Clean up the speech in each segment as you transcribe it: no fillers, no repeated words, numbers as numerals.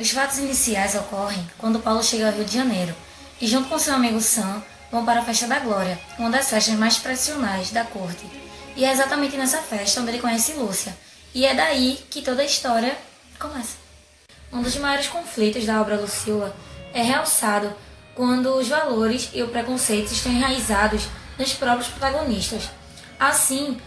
Os fatos iniciais ocorrem quando Paulo chega ao Rio de Janeiro e, junto com seu amigo Sam, vão para a Festa da Glória, uma das festas mais tradicionais da corte. E é exatamente nessa festa onde ele conhece Lúcia, e é daí que toda a história começa. Um dos maiores conflitos da obra Lucila é realçado quando os valores e o preconceito estão enraizados nos próprios protagonistas. Assim,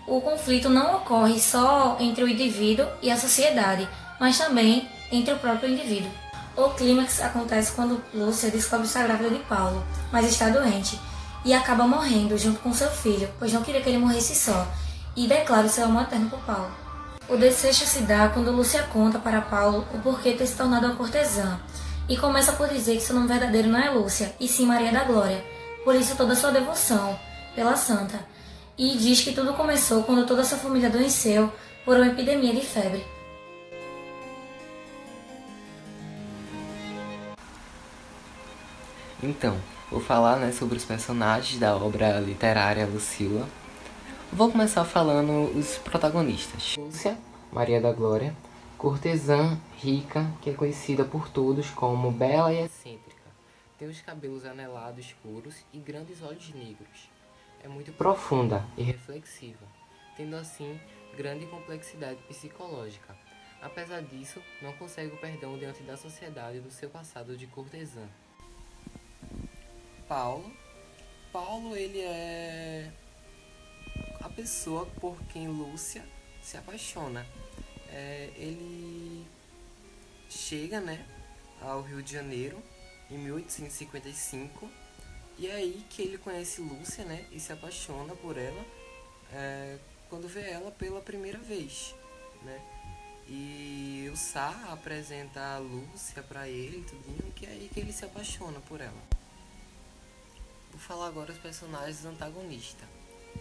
o conflito não ocorre só entre o indivíduo e a sociedade, mas também entre o próprio indivíduo. O clímax acontece quando Lúcia descobre estar grávida de Paulo, mas está doente, e acaba morrendo junto com seu filho, pois não queria que ele morresse só, e declara o seu amor eterno por Paulo. O desfecho se dá quando Lúcia conta para Paulo o porquê ter se tornado uma cortesã, e começa por dizer que seu nome verdadeiro não é Lúcia, e sim Maria da Glória, por isso toda sua devoção pela santa, e diz que tudo começou quando toda sua família adoeceu por uma epidemia de febre. Então, vou falar, sobre os personagens da obra literária Lucila. Vou começar falando os protagonistas. Lúcia, Maria da Glória, cortesã rica, que é conhecida por todos como bela e excêntrica. Tem os cabelos anelados escuros e grandes olhos negros. É muito profunda e reflexiva, tendo assim grande complexidade psicológica. Apesar disso, não consegue o perdão diante da sociedade do seu passado de cortesã. Paulo, ele é a pessoa por quem Lúcia se apaixona. Ele chega, ao Rio de Janeiro em 1855, e é aí que ele conhece Lúcia, e se apaixona por ela quando vê ela pela primeira vez, E o Sá apresenta a Lúcia pra ele, tudinho, que é aí que ele se apaixona por ela. Vou falar agora os personagens antagonistas.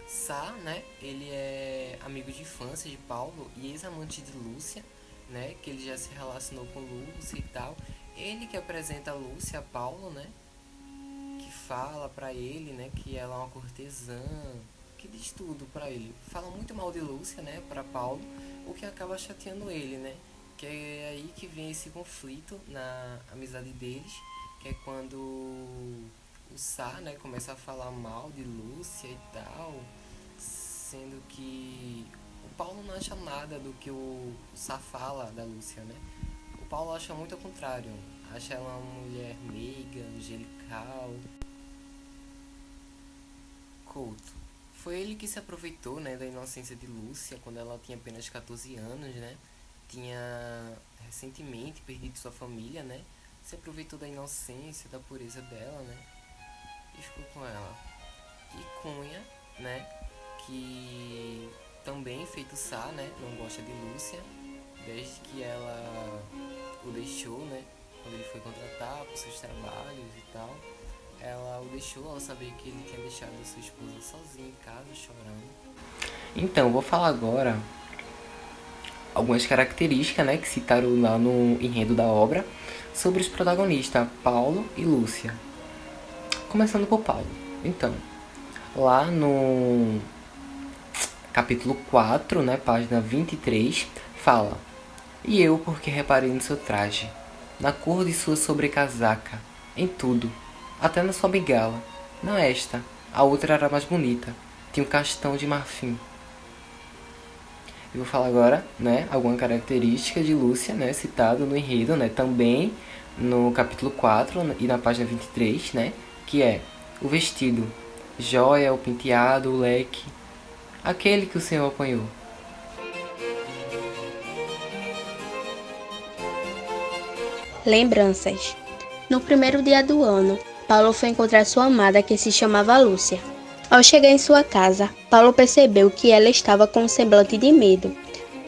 Sá, ele é amigo de infância de Paulo e ex-amante de Lúcia, que ele já se relacionou com Lúcia e tal. Ele que apresenta a Lúcia a Paulo, que fala pra ele, que ela é uma cortesã, que diz tudo pra ele. Fala muito mal de Lúcia, pra Paulo, o que acaba chateando ele, que é aí que vem esse conflito na amizade deles, que é quando o Sá, começa a falar mal de Lúcia e tal, sendo que o Paulo não acha nada do que o Sá fala da Lúcia, O Paulo acha muito ao contrário, acha ela uma mulher meiga, angelical. Couto. Foi ele que se aproveitou, da inocência de Lúcia quando ela tinha apenas 14 anos, Tinha recentemente perdido sua família, Se aproveitou da inocência, da pureza dela, E ficou com ela. E Cunha, que também, feito Sá, não gosta de Lúcia, desde que ela o deixou, quando ele foi contratar para os seus trabalhos e tal. Ela o deixou ao saber que ele tinha deixado a sua esposa sozinha em casa, chorando. Então, vou falar agora algumas características, que citaram lá no enredo da obra, sobre os protagonistas, Paulo e Lúcia. Começando por Paulo. Então, lá no capítulo 4, página 23, fala: E eu, porque reparei no seu traje, na cor de sua sobrecasaca, em tudo, até na sua bengala. Não esta, a outra era mais bonita, tinha um castão de marfim. Eu vou falar agora, alguma característica de Lúcia, citado no enredo, também no capítulo 4 e na página 23, que é o vestido, joia, o penteado, o leque, aquele que o Senhor apanhou. Lembranças. No primeiro dia do ano, Paulo foi encontrar sua amada, que se chamava Lúcia. Ao chegar em sua casa, Paulo percebeu que ela estava com um semblante de medo.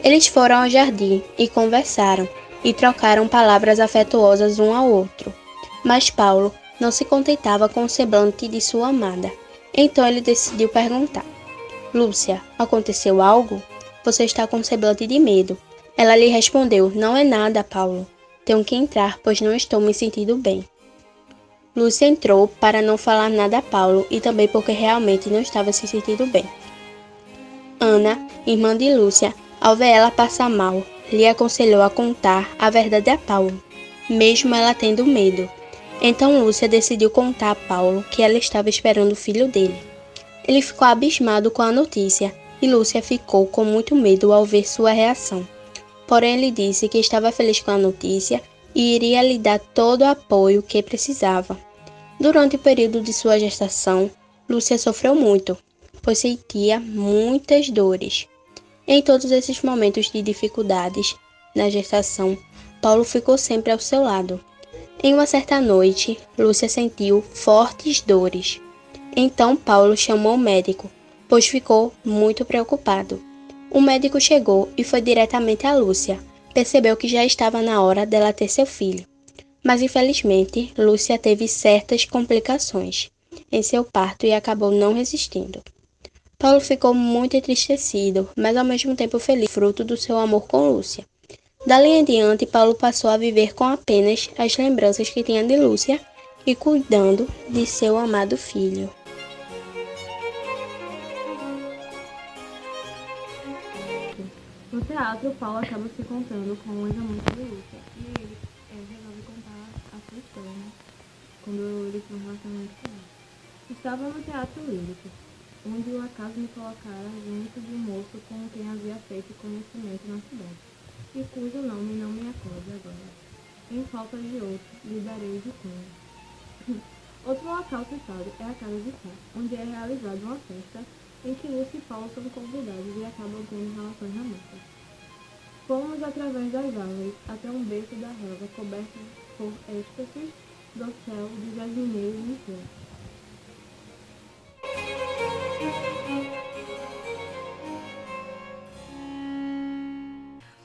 Eles foram ao jardim e conversaram, e trocaram palavras afetuosas um ao outro. Mas Paulo não se contentava com o semblante de sua amada. Então ele decidiu perguntar: Lúcia, aconteceu algo? Você está com um semblante de medo. Ela lhe respondeu: Não é nada, Paulo. Tenho que entrar, pois não estou me sentindo bem. Lúcia entrou para não falar nada a Paulo e também porque realmente não estava se sentindo bem. Ana, irmã de Lúcia, ao ver ela passar mal, lhe aconselhou a contar a verdade a Paulo. mesmo ela tendo medo. Então Lúcia decidiu contar a Paulo que ela estava esperando o filho dele. Ele ficou abismado com a notícia e Lúcia ficou com muito medo ao ver sua reação. Porém, ele disse que estava feliz com a notícia e iria lhe dar todo o apoio que precisava. Durante o período de sua gestação, Lúcia sofreu muito, pois sentia muitas dores. Em todos esses momentos de dificuldades na gestação, Paulo ficou sempre ao seu lado. Em uma certa noite, Lúcia sentiu fortes dores. Então Paulo chamou o médico, pois ficou muito preocupado. O médico chegou e foi diretamente a Lúcia. Percebeu que já estava na hora dela ter seu filho. Mas infelizmente, Lúcia teve certas complicações em seu parto e acabou não resistindo. Paulo ficou muito entristecido, mas ao mesmo tempo feliz, fruto do seu amor com Lúcia. Dali em diante, Paulo passou a viver com apenas as lembranças que tinha de Lúcia e cuidando de seu amado filho. No teatro, Paulo acaba se encontrando com o ex-amante de Lúcia e ele resolve contar a sua história, né? Quando ele tem um relacionamento com ela. Estava no teatro lírico, onde o acaso me colocara junto de um moço com quem havia feito conhecimento na cidade, e cujo nome não me acorde agora. Em falta de outro, lhe darei de cunho. Outro local citado é a casa de Sá, onde é realizada uma festa em que Lúcia e Paulo são convidados e acabam tendo relações românticas. Fomos através das árvores até um beco da relva coberto por êxtases do céu de jasmineiro e flor.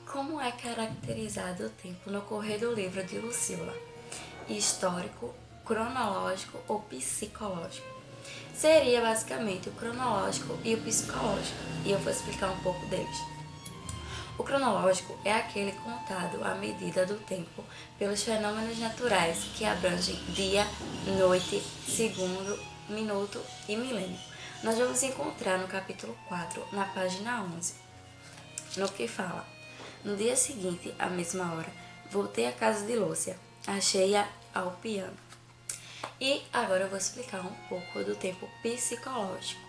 Como é caracterizado o tempo no correr do livro de Lucília? Histórico, cronológico ou psicológico? Seria basicamente o cronológico e o psicológico, e eu vou explicar um pouco deles. O cronológico é aquele contado à medida do tempo pelos fenômenos naturais que abrangem dia, noite, segundo, minuto e milênio. Nós vamos encontrar no capítulo 4, na página 11, no que fala: no dia seguinte, à mesma hora, voltei à casa de Lúcia, achei-a ao piano. E agora eu vou explicar um pouco do tempo psicológico.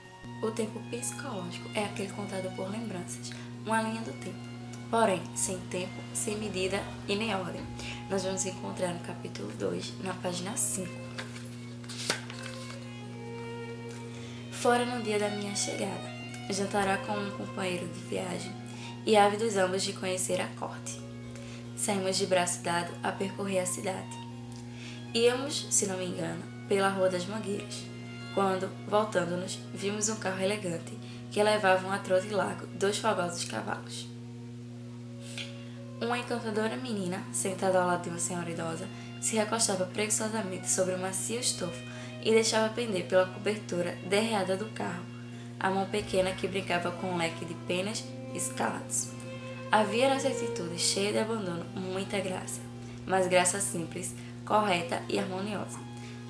O tempo psicológico é aquele contado por lembranças, uma linha do tempo, porém sem tempo, sem medida e nem ordem. Nós vamos encontrar no capítulo 2, na página 5. Fora no dia da minha chegada, jantará com um companheiro de viagem e ávidos ambos de conhecer a corte. Saímos de braço dado a percorrer a cidade. Íamos, se não me engano, pela Rua das Mangueiras, quando, voltando-nos, vimos um carro elegante que levava a trote largo 2 fogosos cavalos. Uma encantadora menina, sentada ao lado de uma senhora idosa, se recostava preguiçosamente sobre o macio estofo e deixava pender pela cobertura derreada do carro a mão pequena que brincava com um leque de penas e escalados. Havia nessa atitude cheia de abandono muita graça, mas graça simples, correta e harmoniosa.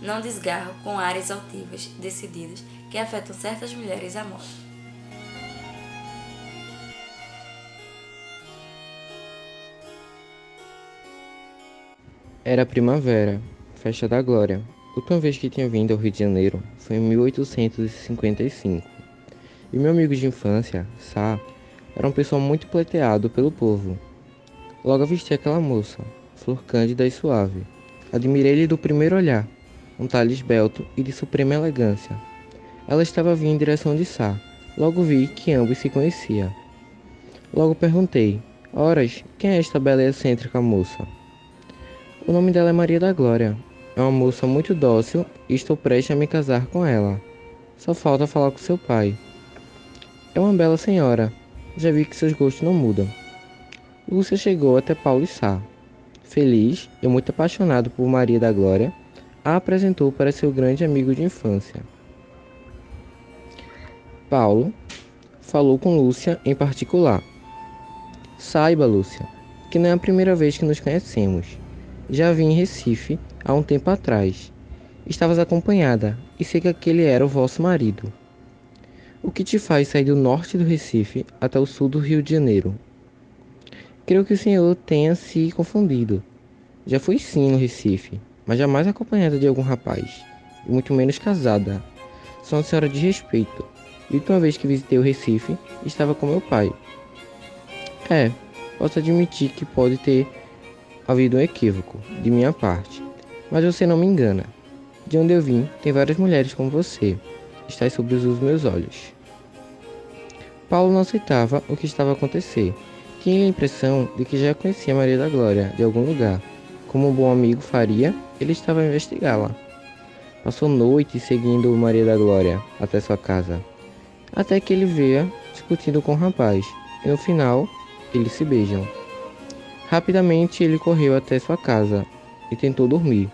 Não desgarro com ares altivos, decididos, que afetam certas mulheres à moda. Era primavera, festa da glória. A última vez que tinha vindo ao Rio de Janeiro foi em 1855. E meu amigo de infância, Sá, era um pessoal muito pleiteado pelo povo. Logo avisti aquela moça, flor cândida e suave. Admirei-lhe do primeiro olhar, um talhe esbelto e de suprema elegância. Ela estava vindo em direção de Sá. Logo vi que ambos se conheciam. Logo perguntei: Horas, quem é esta bela e excêntrica moça? O nome dela é Maria da Glória. É uma moça muito dócil e estou prestes a me casar com ela. Só falta falar com seu pai. É uma bela senhora. Já vi que seus gostos não mudam. Lúcia chegou até Paulo e Sá. Feliz e muito apaixonado por Maria da Glória, a apresentou para seu grande amigo de infância. Paulo falou com Lúcia em particular. Saiba, Lúcia, que não é a primeira vez que nos conhecemos. Já vim em Recife há um tempo atrás. Estavas acompanhada e sei que aquele era o vosso marido. O que te faz sair do norte do Recife até o sul do Rio de Janeiro? Creio que o senhor tenha se confundido. Já fui sim no Recife, mas jamais acompanhada de algum rapaz, e muito menos casada. Sou uma senhora de respeito, e a última vez que visitei o Recife, estava com meu pai. É, posso admitir que pode ter havido um equívoco, de minha parte, mas você não me engana. De onde eu vim, tem várias mulheres como você. Estás sob os meus olhos. Paulo não aceitava o que estava a acontecer. Tinha a impressão de que já conhecia Maria da Glória de algum lugar. Como um bom amigo faria, ele estava a investigá-la. Passou noites seguindo Maria da Glória até sua casa, até que ele veio discutindo com o rapaz, e no final, eles se beijam. Rapidamente ele correu até sua casa e tentou dormir.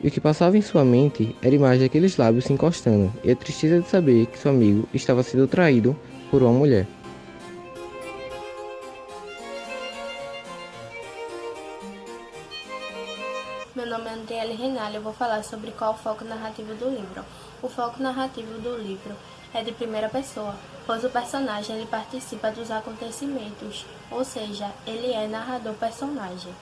E o que passava em sua mente era a imagem daqueles lábios se encostando e a tristeza de saber que seu amigo estava sendo traído por uma mulher. Meu nome é Andriele Renalho, eu vou falar sobre qual o foco narrativo do livro. O foco narrativo do livro é de primeira pessoa, pois o personagem ele participa dos acontecimentos, ou seja, ele é narrador-personagem.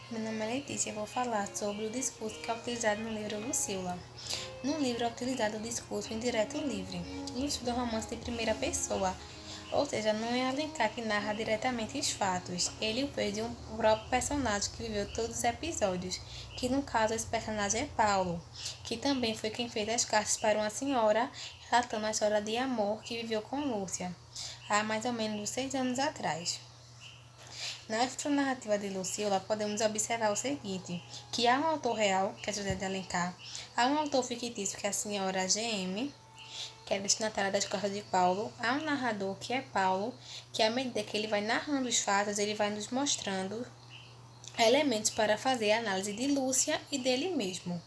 Meu nome é Letícia e vou falar sobre o discurso que é utilizado no livro Lucila. No livro é utilizado o discurso indireto livre, e estuda romance de primeira pessoa, ou seja, não é Alencar que narra diretamente os fatos, ele o fez de um próprio personagem que viveu todos os episódios, que no caso esse personagem é Paulo, que também foi quem fez as cartas para uma senhora, relatando a história de amor que viveu com Lúcia, há mais ou menos 6 anos atrás. Na narrativa de Lucila, podemos observar o seguinte, que há um autor real, que é José de Alencar, há um autor fictício, que é a senhora GM, que é destinatária das cartas de Paulo, há um narrador, que é Paulo, que à medida que ele vai narrando os fatos, ele vai nos mostrando elementos para fazer a análise de Lúcia e dele mesmo.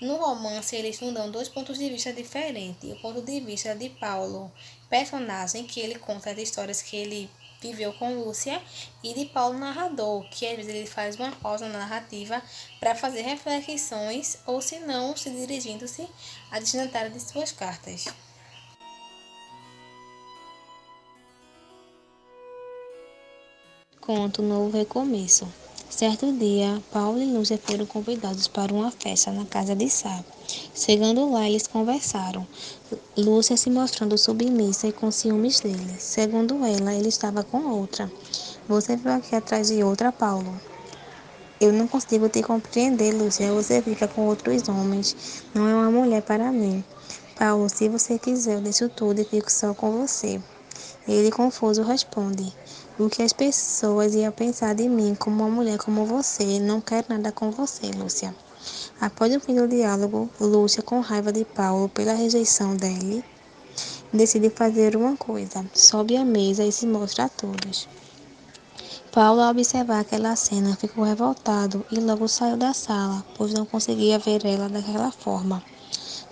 No romance, eles nos dão 2 pontos de vista diferentes. O ponto de vista de Paulo, personagem, que ele conta as histórias que ele viveu com Lúcia, e de Paulo, narrador, que às vezes ele faz uma pausa na narrativa para fazer reflexões, ou se não, se dirigindo-se à destinatária de suas cartas. Conto Novo Recomeço. Certo dia, Paulo e Lúcia foram convidados para uma festa na casa de Sá. Chegando lá, eles conversaram. Lúcia se mostrando submissa e com ciúmes dele. Segundo ela, ele estava com outra. Você veio aqui atrás de outra, Paulo. Eu não consigo te compreender, Lúcia. Você fica com outros homens. Não é uma mulher para mim. Paulo, se você quiser, eu deixo tudo e fico só com você. Ele, confuso, responde: o que as pessoas iam pensar de mim como uma mulher como você? Não quero nada com você, Lúcia. Após o fim do diálogo, Lúcia, com raiva de Paulo pela rejeição dele, decide fazer uma coisa: sobe à mesa e se mostra a todos. Paulo, ao observar aquela cena, ficou revoltado e logo saiu da sala, pois não conseguia ver ela daquela forma.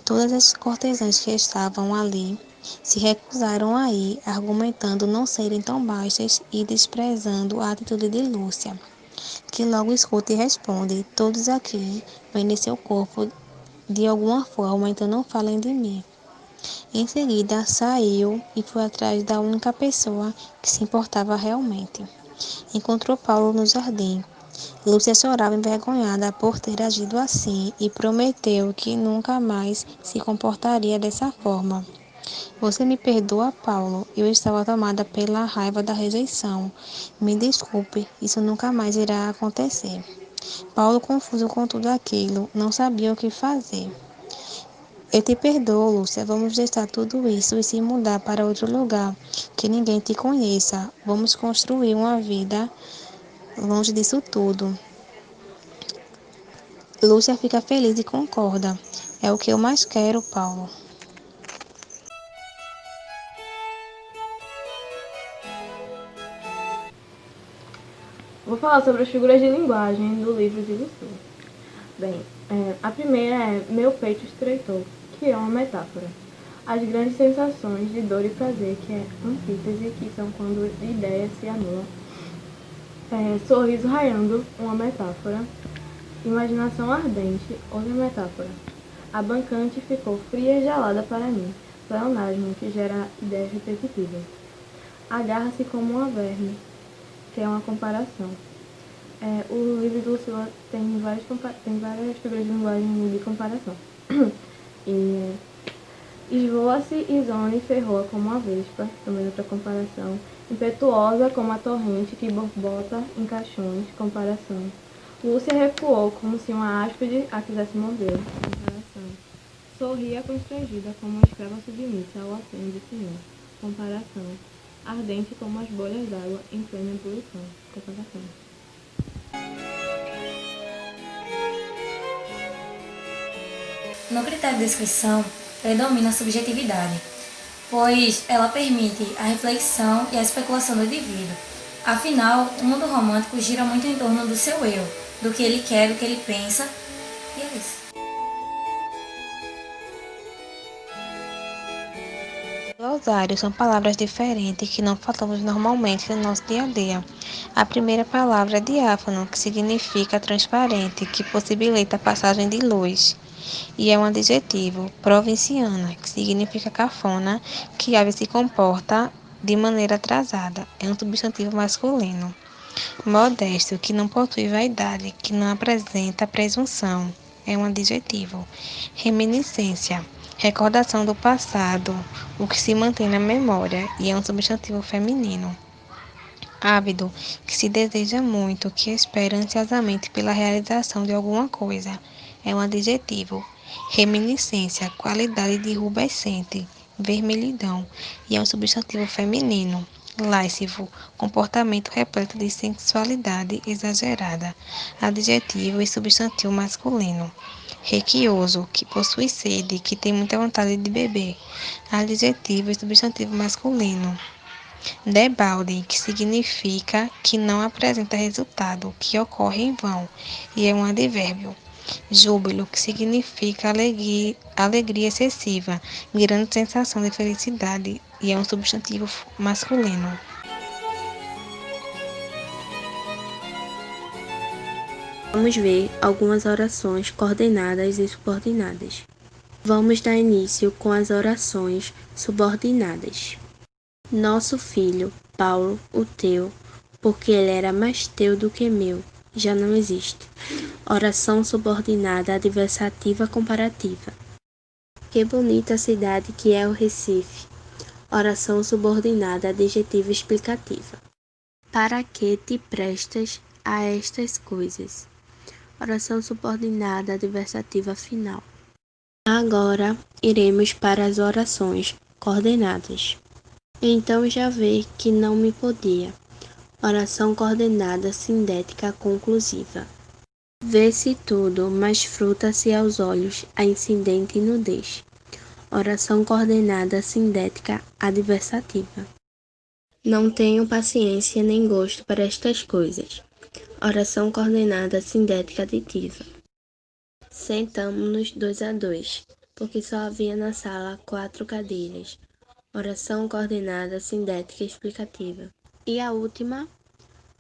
Todas as cortesãs que estavam ali se recusaram a ir, argumentando não serem tão baixas e desprezando a atitude de Lúcia, que logo escuta e responde: todos aqui vendem seu corpo de alguma forma, então não falem de mim. Em seguida, saiu e foi atrás da única pessoa que se importava realmente. Encontrou Paulo no jardim. Lúcia chorava envergonhada por ter agido assim e prometeu que nunca mais se comportaria dessa forma. Você me perdoa, Paulo? Eu estava tomada pela raiva da rejeição. Me desculpe, isso nunca mais irá acontecer. Paulo, confuso com tudo aquilo, não sabia o que fazer. Eu te perdoo, Lúcia. Vamos deixar tudo isso e se mudar para outro lugar, que ninguém te conheça. Vamos construir uma vida longe disso tudo. Lúcia fica feliz e concorda. É o que eu mais quero, Paulo. Vou falar sobre as figuras de linguagem do livro de Lucila. Bem, a primeira é meu peito estreitou, que é uma metáfora. As grandes sensações de dor e prazer, que é antítese, que são quando ideias se anulam. Sorriso raiando, uma metáfora. Imaginação ardente, outra metáfora. A bancante ficou fria e gelada para mim, pleonasmo, que gera ideias repetitivas. Agarra-se como uma verme, que é uma comparação. O livro de Lucila tem várias figuras de linguagem de comparação. E esvoa-se e zona e ferroa como a vespa, também outra comparação. Impetuosa como a torrente que borbota em caixões, comparação. Lúcia recuou como se uma áspide a quisesse morder, comparação. Sorria constrangida como uma escrava submissa ao aceno do senhor, comparação. Ardente como as bolhas d'água em plena ebulição, comparação. No critério de descrição, predomina a subjetividade, pois ela permite a reflexão e a especulação do indivíduo. Afinal, o mundo romântico gira muito em torno do seu eu, do que ele quer, do que ele pensa, e é isso. Glossário são palavras diferentes que não falamos normalmente no nosso dia a dia. A primeira palavra é diáfano, que significa transparente, que possibilita a passagem de luz. E é um adjetivo, provinciana, que significa cafona, que ave se comporta de maneira atrasada. É um substantivo masculino. Modesto, que não possui vaidade, que não apresenta presunção. É um adjetivo. Reminiscência, recordação do passado, o que se mantém na memória, e é um substantivo feminino. Ávido, que se deseja muito, que espera ansiosamente pela realização de alguma coisa. É um adjetivo. Reminiscência, qualidade de rubescente, vermelhidão, e é um substantivo feminino. Lascivo, comportamento repleto de sensualidade exagerada. Adjetivo e substantivo masculino. Requioso, que possui sede, que tem muita vontade de beber. Adjetivo e substantivo masculino. Debalde, que significa que não apresenta resultado, que ocorre em vão, e é um advérbio. Júbilo, que significa alegria excessiva, grande sensação de felicidade, e é um substantivo masculino. Vamos ver algumas orações coordenadas e subordinadas. Vamos dar início com as orações subordinadas. Nosso filho, Paulo, o teu, porque ele era mais teu do que meu, já não existe. Oração subordinada adversativa comparativa. Que bonita cidade que é o Recife. Oração subordinada adjetiva explicativa. Para que te prestas a estas coisas? Oração subordinada adversativa final. Agora iremos para as orações coordenadas. Então já vê que não me podia. Oração coordenada sindética conclusiva. Vê-se tudo, mas fruta-se aos olhos a incidente nudez. Oração coordenada sindética adversativa. Não tenho paciência nem gosto para estas coisas. Oração coordenada sindética aditiva. Sentamo-nos 2 a 2, porque só havia na sala 4 cadeiras. Oração coordenada sindética explicativa. E a última,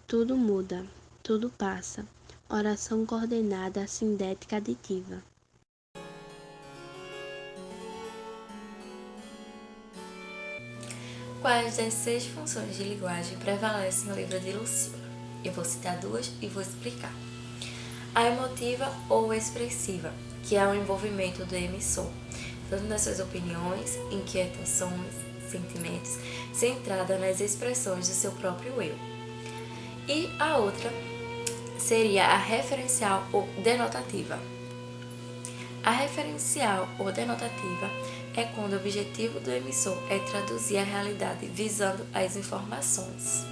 tudo muda, tudo passa. Oração coordenada sindética aditiva. Quais das 6 funções de linguagem prevalecem no livro de Lucila? Eu vou citar 2 e vou explicar. A emotiva ou expressiva, que é o envolvimento do emissor, tanto nas suas opiniões, inquietações, sentimentos, centrada nas expressões do seu próprio eu. E a outra seria a referencial ou denotativa. A referencial ou denotativa é quando o objetivo do emissor é traduzir a realidade visando as informações.